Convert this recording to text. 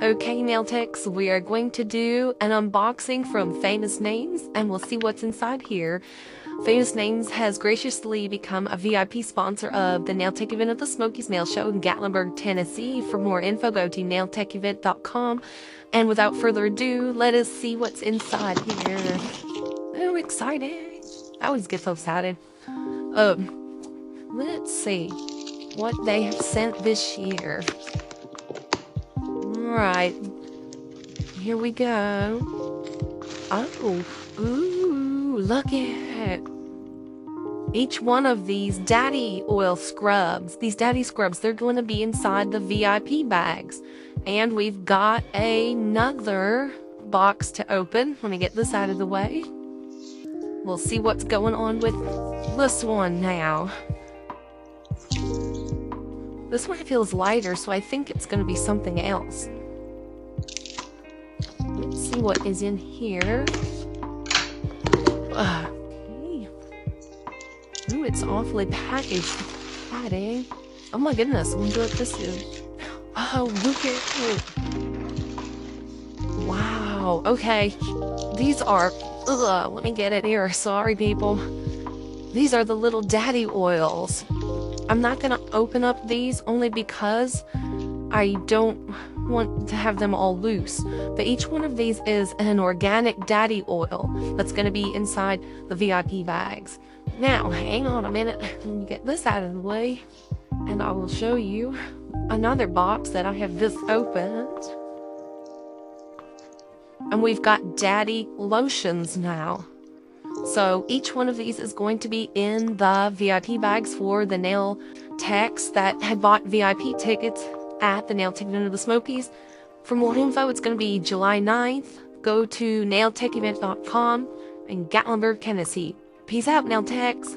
Okay, nail techs, we are going to do an unboxing from Famous Names, and we'll see what's inside here. Famous Names has graciously become a VIP sponsor of the nail tech event at the Smokies Nail Show in Gatlinburg, Tennessee. For more info, go to nailtechevent.com. And without further ado, let us see what's inside here. Oh, exciting. I always get so excited. Let's see what they have sent this year. Alright, here we go. Oh, ooh, look at each one of these daddy oil scrubs. These daddy scrubs, they're going to be inside the VIP bags. And we've got another box to open. Let me get this out of the way. We'll see what's going on with this one now. This one feels lighter, so I think it's going to be something else. Let's see what is in here. Okay. Ooh, it's awfully packaged. Padding. Oh my goodness, I wonder what this is. Oh, look at it. Wow. Okay. These are... let me get it here. Sorry, people. These are the little daddy oils. I'm not going to open up these only because I don't want to have them all loose. But each one of these is an organic daddy oil that's going to be inside the VIP bags. Now, hang on a minute. Let me get this out of the way. And I will show you another box that I have just opened. And we've got daddy lotions now. So each one of these is going to be in the VIP bags for the nail techs that had bought VIP tickets at the nail tech event of the Smokies. For more info, it's going to be July 9th. Go to nailtechevent.com in Gatlinburg, Tennessee. Peace out, nail techs.